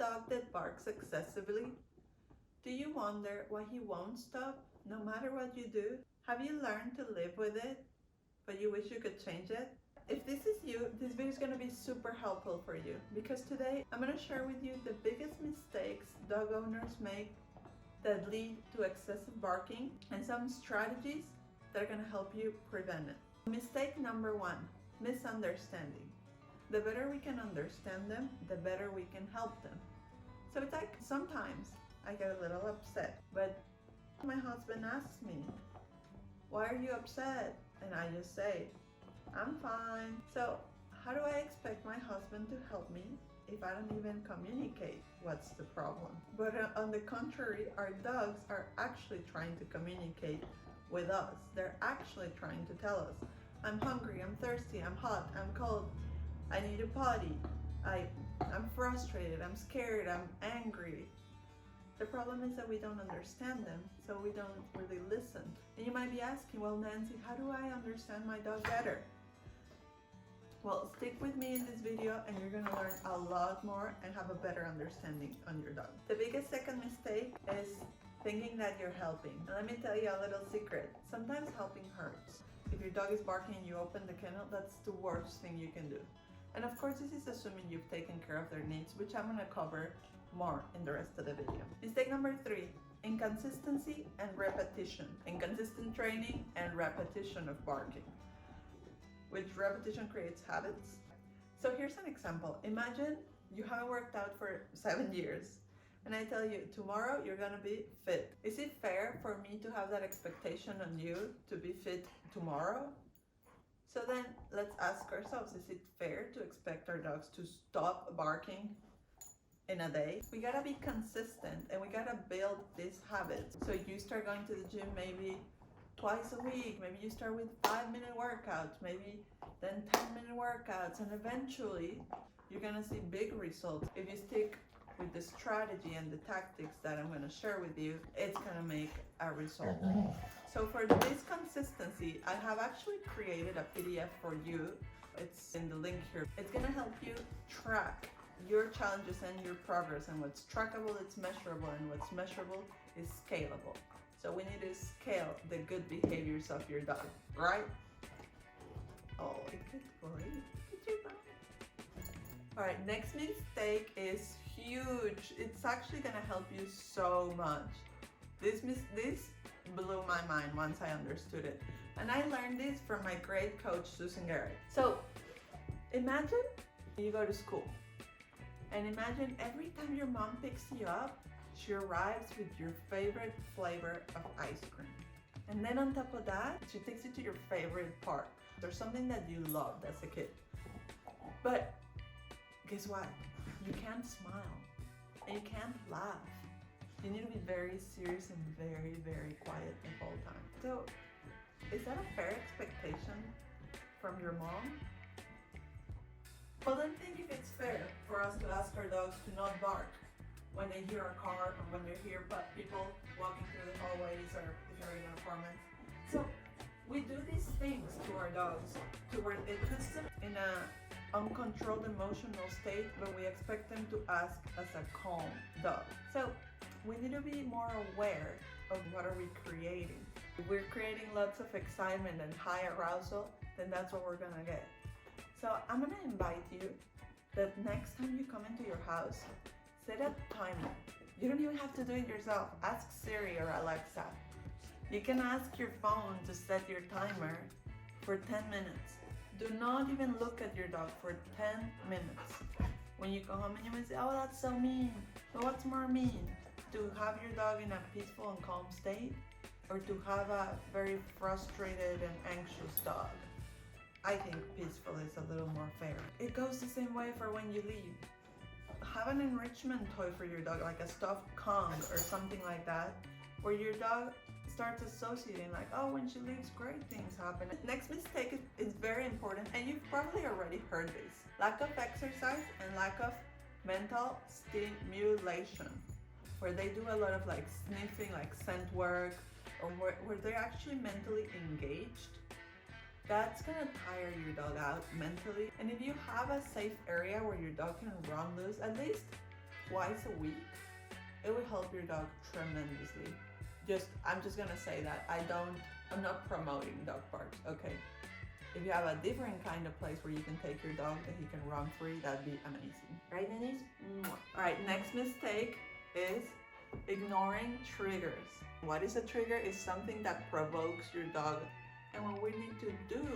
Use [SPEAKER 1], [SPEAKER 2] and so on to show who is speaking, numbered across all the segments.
[SPEAKER 1] dog that barks excessively? Do you wonder why he won't stop no matter what you do? Have you learned to live with it, but you wish you could change it? If this is you, this video is going to be super helpful for you, because today I'm going to share with you the biggest mistakes dog owners make that lead to excessive barking and some strategies that are going to help you prevent it. Mistake number one, misunderstanding. The better we can understand them, the better we can help them. So it's like sometimes I get a little upset, but my husband asks me, "Why are you upset?" And I just say, "I'm fine." So how do I expect my husband to help me if I don't even communicate what's the problem? But on the contrary, our dogs are actually trying to communicate with us. They're actually trying to tell us, "I'm hungry, I'm thirsty, I'm hot, I'm cold, I need a potty, I'm frustrated, I'm scared, I'm angry." The problem is that we don't understand them, so we don't really listen. And you might be asking, "Well, Nancy, how do I understand my dog better?" Well, stick with me in this video and you're going to learn a lot more and have a better understanding on your dog. The biggest second mistake is thinking that you're helping. And let me tell you a little secret. Sometimes helping hurts. If your dog is barking and you open the kennel, that's the worst thing you can do. And of course, this is assuming you've taken care of their needs, which I'm going to cover more in the rest of the video. Mistake number three, inconsistency and repetition. Inconsistent training and repetition of barking, which repetition creates habits. So here's an example. Imagine you haven't worked out for 7 years and I tell you, tomorrow you're gonna be fit. Is it fair for me to have that expectation on you to be fit tomorrow? So then let's ask ourselves, is it fair to expect our dogs to stop barking in a day? We gotta be consistent and we gotta build these habits. So you start going to the gym maybe twice a week, maybe you start with 5-minute workouts, maybe then 10-minute workouts, and eventually you're gonna see big results. If you stick with the strategy and the tactics that I'm gonna share with you, it's gonna make a result. So for this consistency, I have actually created a PDF for you. It's in the link here. It's gonna help you track your challenges and your progress, and what's trackable, it's measurable, and what's measurable is scalable. So we need to scale the good behaviors of your dog, right? Oh, good boy. Good job. All right, next mistake is huge. It's actually gonna help you so much. This blew my mind once I understood it. And I learned this from my great coach, Susan Garrett. So imagine you go to school, and imagine every time your mom picks you up, she arrives with your favorite flavor of ice cream. And then on top of that, she takes you to your favorite park. There's something that you loved as a kid. But guess what? You can't smile and you can't laugh. You need to be very serious and very, very quiet the whole time. So, is that a fair expectation from your mom? Well, then think if it's fair for us to ask our dogs to not bark when they hear a car or when they hear people walking through the hallways, or if you're in an apartment. So we do these things to our dogs to where it puts them in an uncontrolled emotional state, but we expect them to ask as a calm dog. So we need to be more aware of what are we creating. If we're creating lots of excitement and high arousal, then that's what we're gonna get. So I'm gonna invite you that next time you come into your house, set a timer. You don't even have to do it yourself. Ask Siri or Alexa. You can ask your phone to set your timer for 10 minutes. Do not even look at your dog for 10 minutes. When you go home and you may say, "Oh, that's so mean." But what's more mean? To have your dog in a peaceful and calm state, or to have a very frustrated and anxious dog? I think peaceful is a little more fair. It goes the same way for when you leave. Have an enrichment toy for your dog, like a stuffed Kong or something like that, where your dog starts associating like, "Oh, when she leaves, great things happen." Next mistake is very important, and you've probably already heard this. Lack of exercise and lack of mental stimulation, where they do a lot of like sniffing, like scent work, or where they're actually mentally engaged. That's gonna tire your dog out mentally. And if you have a safe area where your dog can run loose, at least twice a week, it will help your dog tremendously. I'm just gonna say that. I'm not promoting dog parks, okay? If you have a different kind of place where you can take your dog that he can run free, that'd be amazing. Right, Denise? All right, next mistake is ignoring triggers. What is a trigger? It's something that provokes your dog. And what we need to do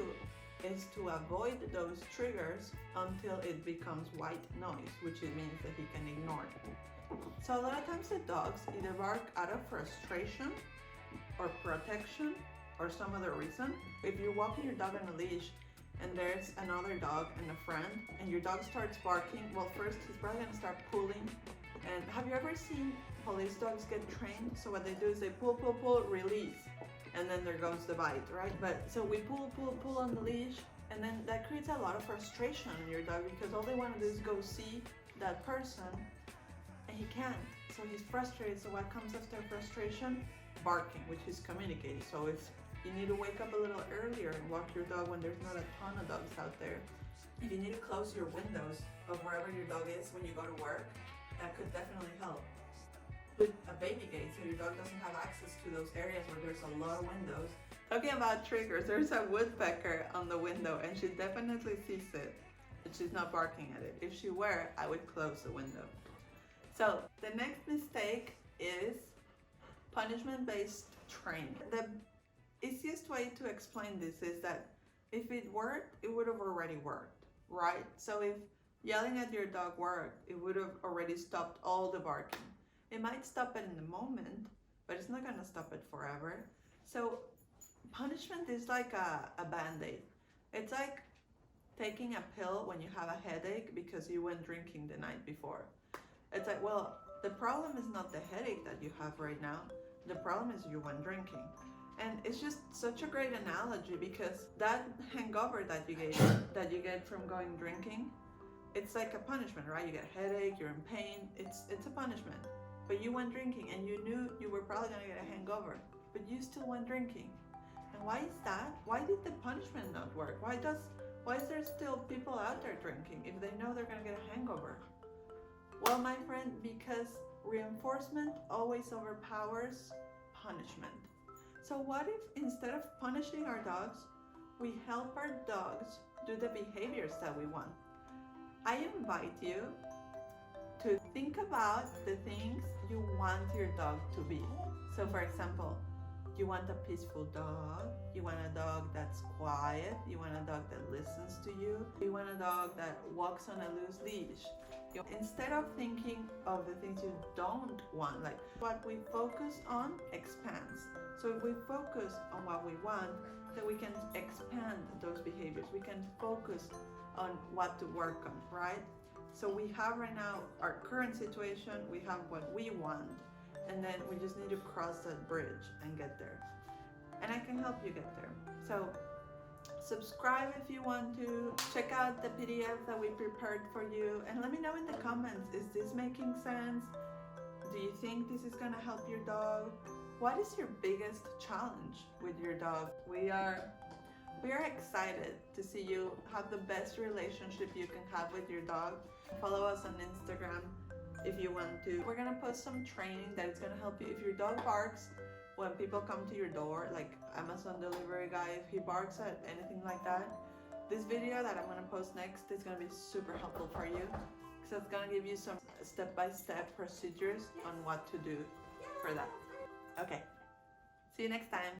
[SPEAKER 1] is to avoid those triggers until it becomes white noise, which it means that he can ignore it. So a lot of times the dogs either bark out of frustration or protection or some other reason. If you're walking your dog on a leash and there's another dog and a friend and your dog starts barking, well, first he's probably gonna start pulling. And have you ever seen police dogs get trained? So what they do is they pull, pull, pull, release, and then there goes the bite, right? But so we pull, pull, pull on the leash, and then that creates a lot of frustration in your dog because all they want to do is go see that person, and he can't. So he's frustrated. So what comes after frustration? Barking, which is communicating. So you need to wake up a little earlier and walk your dog when there's not a ton of dogs out there. If you need to close your windows of wherever your dog is when you go to work, that could definitely help. Put a baby gate so your dog doesn't have access to those areas where there's a lot of windows. Talking about triggers, there's a woodpecker on the window and she definitely sees it, but she's not barking at it. If she were, I would close the window. So the next mistake is punishment-based training. The easiest way to explain this is that if it worked, it would have already worked, right? So if yelling at your dog worked, it would have already stopped all the barking. It might stop it in the moment, but it's not gonna stop it forever. So punishment is like a Band-Aid. It's like taking a pill when you have a headache because you went drinking the night before. It's like, well, the problem is not the headache that you have right now. The problem is you went drinking. And it's just such a great analogy because that hangover that you get from going drinking, it's like a punishment, right? You get a headache, you're in pain, it's a punishment. But you went drinking and you knew you were probably gonna get a hangover, but you still went drinking. And why is that? Why did the punishment not work? Why is there still people out there drinking if they know they're gonna get a hangover? Well, my friend, because reinforcement always overpowers punishment. So what if instead of punishing our dogs, we help our dogs do the behaviors that we want? I invite you to think about the things you want your dog to be. So for example, you want a peaceful dog, you want a dog that's quiet, you want a dog that listens to you, you want a dog that walks on a loose leash. Instead of thinking of the things you don't want, like what we focus on expands. So if we focus on what we want, then we can expand those behaviors. We can focus on what to work on, right? So we have right now our current situation, we have what we want, and then we just need to cross that bridge and get there. And I can help you get there. So subscribe if you want to. Check out the PDF that we prepared for you and let me know in the comments, is this making sense? Do you think this is gonna help your dog? What is your biggest challenge with your dog? We are excited to see you have the best relationship you can have with your dog. Follow us on Instagram if you want to. We're gonna post some training that is gonna help you. If your dog barks when people come to your door, like Amazon delivery guy, if he barks at anything like that, this video that I'm gonna post next is gonna be super helpful for you because it's gonna give you some step-by-step procedures on what to do for that. Okay, see you next time.